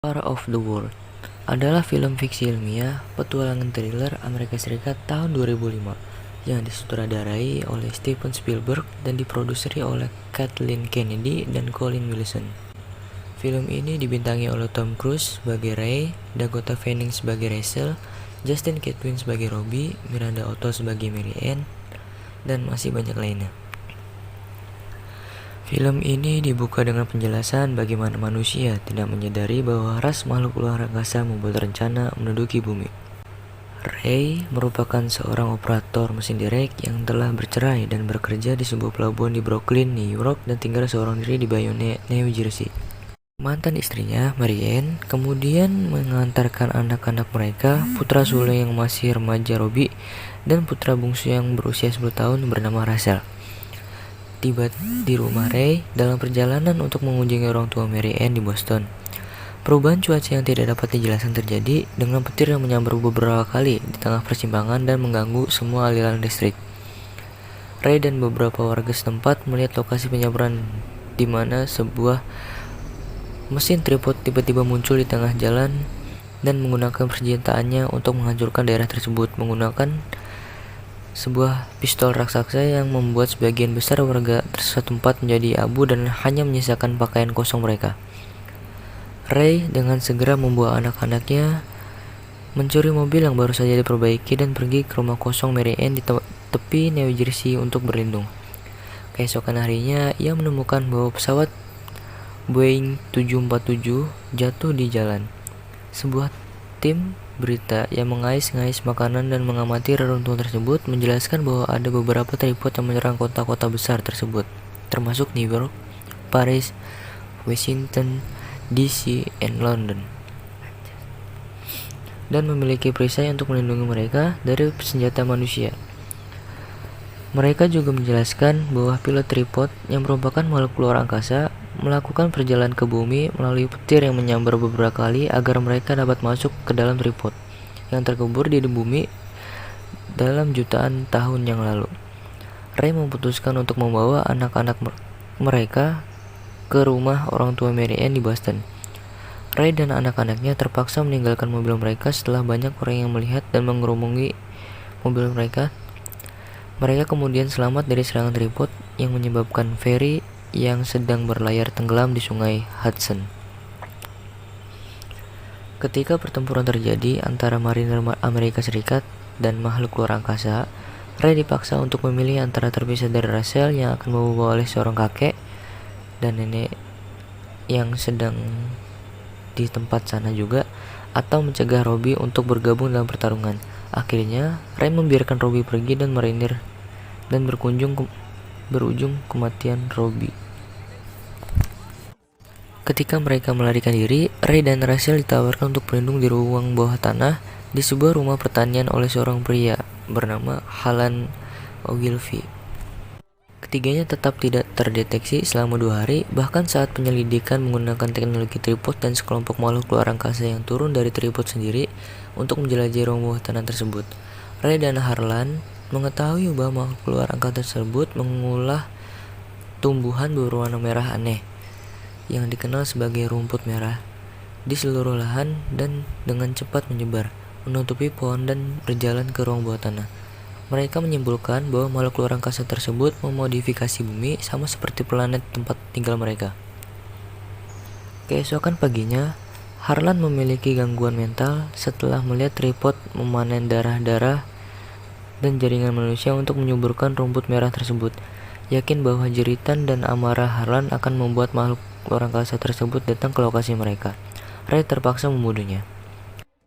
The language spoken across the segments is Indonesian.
War of the World adalah film fiksi ilmiah petualangan thriller Amerika Serikat tahun 2005 yang disutradarai oleh Steven Spielberg dan diproduseri oleh Kathleen Kennedy dan Colin Wilson. Film ini dibintangi oleh Tom Cruise sebagai Ray, Dakota Fanning sebagai Rachel, Justin Chatwin sebagai Robbie, Miranda Otto sebagai Mary Ann, dan masih banyak lainnya. Film ini dibuka dengan penjelasan bagaimana manusia tidak menyadari bahwa ras makhluk luar angkasa membuat rencana menduduki bumi. Ray merupakan seorang operator mesin direct yang telah bercerai dan bekerja di sebuah pelabuhan di Brooklyn, New York, dan tinggal seorang diri di Bayonne, New Jersey. Mantan istrinya, Mary Ann, kemudian mengantarkan anak-anak mereka, putra sulung yang masih remaja Robbie, dan putra bungsu yang berusia 10 tahun bernama Rachel. Tiba di rumah Ray dalam perjalanan untuk mengunjungi orang tua Mary Ann di Boston. Perubahan cuaca yang tidak dapat dijelaskan terjadi dengan petir yang menyambar beberapa kali di tengah persimpangan dan mengganggu semua aliran listrik. Ray dan beberapa warga setempat melihat lokasi penyambaran di mana sebuah mesin tripod tiba-tiba muncul di tengah jalan dan menggunakan persenjataannya untuk menghancurkan daerah tersebut menggunakan sebuah pistol raksasa yang membuat sebagian besar warga setempat menjadi abu dan hanya menyisakan pakaian kosong mereka. Ray dengan segera membawa anak-anaknya mencuri mobil yang baru saja diperbaiki dan pergi ke rumah kosong Mary Ann di tepi New Jersey untuk berlindung. Keesokan harinya, ia menemukan bahwa pesawat Boeing 747 jatuh di jalan. Sebuah tim berita yang mengais-ngais makanan dan mengamati reruntuhan tersebut menjelaskan bahwa ada beberapa tripod yang menyerang kota-kota besar tersebut, termasuk New York, Paris, Washington, DC, dan London, dan memiliki perisai untuk melindungi mereka dari senjata manusia. Mereka juga menjelaskan bahwa pilot tripod yang merupakan makhluk luar angkasa melakukan perjalanan ke bumi melalui petir yang menyambar beberapa kali agar mereka dapat masuk ke dalam tripod yang terkubur di bumi dalam jutaan tahun yang lalu. Ray memutuskan untuk membawa anak-anak mereka ke rumah orang tua Mary Ann di Boston. Ray dan anak-anaknya terpaksa meninggalkan mobil mereka setelah banyak orang yang melihat dan mengerumuni mobil mereka. Mereka kemudian selamat dari serangan tripod yang menyebabkan ferry yang sedang berlayar tenggelam di sungai Hudson. Ketika pertempuran terjadi antara marinir Amerika Serikat dan makhluk luar angkasa, Ray dipaksa untuk memilih antara terpisah dari Rachel yang akan dibawa oleh seorang kakek dan nenek yang sedang di tempat sana juga, atau mencegah Robbie untuk bergabung dalam pertarungan. Akhirnya, Ray membiarkan Robbie pergi dan marinir dan berujung kematian Robbie. Ketika mereka melarikan diri, Ray dan Rachel ditawarkan untuk berlindung di ruang bawah tanah di sebuah rumah pertanian oleh seorang pria bernama Alan Ogilvy. Ketiganya tetap tidak terdeteksi selama 2 hari, bahkan saat penyelidikan menggunakan teknologi tripod dan sekelompok makhluk luar angkasa yang turun dari tripod sendiri untuk menjelajahi ruang bawah tanah tersebut. Ray dan Harlan mengetahui bahwa makhluk luar angkasa tersebut mengolah tumbuhan berwarna merah aneh yang dikenal sebagai rumput merah di seluruh lahan dan dengan cepat menyebar, menutupi pohon dan berjalan ke ruang bawah tanah. Mereka menyimpulkan bahwa makhluk luar angkasa tersebut memodifikasi bumi sama seperti planet tempat tinggal mereka. Keesokan paginya, Harlan memiliki gangguan mental setelah melihat tripod memanen darah-darah dan jaringan manusia untuk menyuburkan rumput merah tersebut. Yakin bahwa jeritan dan amarah Harlan akan membuat makhluk luar angkasa tersebut datang ke lokasi mereka, Ray terpaksa membunuhnya.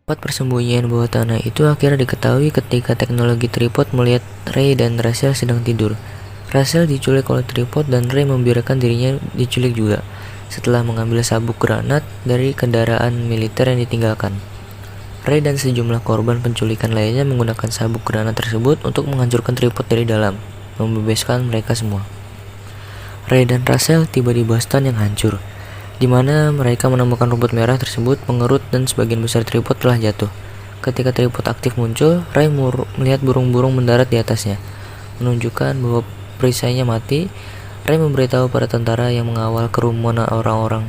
Tempat persembunyian bawah tanah itu akhirnya diketahui ketika teknologi tripod melihat Ray dan Rachel sedang tidur. Rachel diculik oleh tripod dan Ray membiarkan dirinya diculik juga setelah mengambil sabuk granat dari kendaraan militer yang ditinggalkan. Ray dan sejumlah korban penculikan lainnya menggunakan sabuk granat tersebut untuk menghancurkan tripod dari dalam, membebaskan mereka semua. Ray dan Rachel tiba di Boston yang hancur, di mana mereka menemukan rumput merah tersebut mengerut dan sebagian besar tripod telah jatuh. Ketika tripod aktif muncul, Ray melihat burung-burung mendarat di atasnya, menunjukkan bahwa perisainya mati. Ray memberitahu para tentara yang mengawal kerumunan orang-orang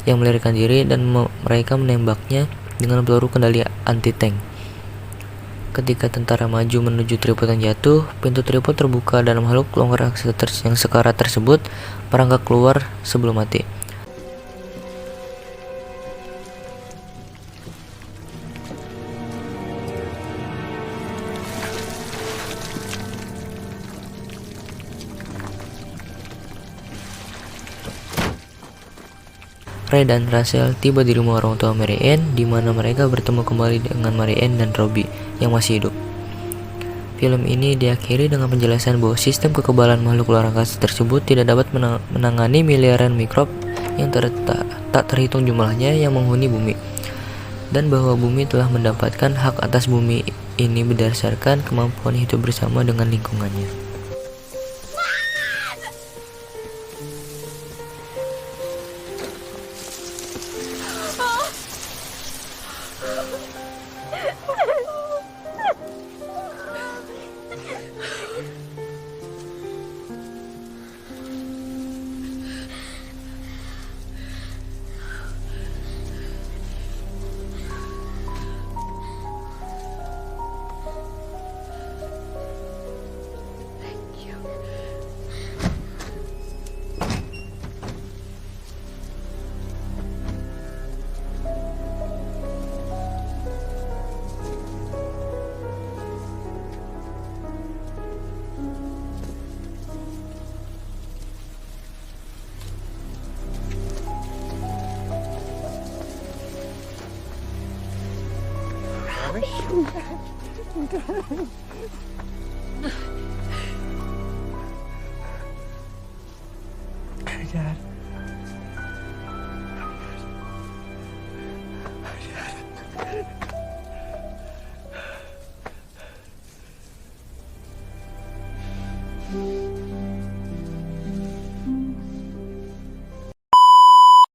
yang melarikan diri dan mereka menembaknya dengan peluru kendali anti-tank. Ketika tentara maju menuju tripod yang jatuh, pintu tripod terbuka dan makhluk longgar raksasa yang sekarat tersebut merangkak keluar sebelum mati. Ray dan Rachel tiba di rumah orang tua Marianne, di mana mereka bertemu kembali dengan Marianne dan Robbie yang masih hidup. Film ini diakhiri dengan penjelasan bahwa sistem kekebalan makhluk luar angkasa tersebut tidak dapat menangani miliaran mikrob yang tak terhitung jumlahnya yang menghuni bumi, dan bahwa bumi telah mendapatkan hak atas bumi ini berdasarkan kemampuan hidup bersama dengan lingkungannya. Dad.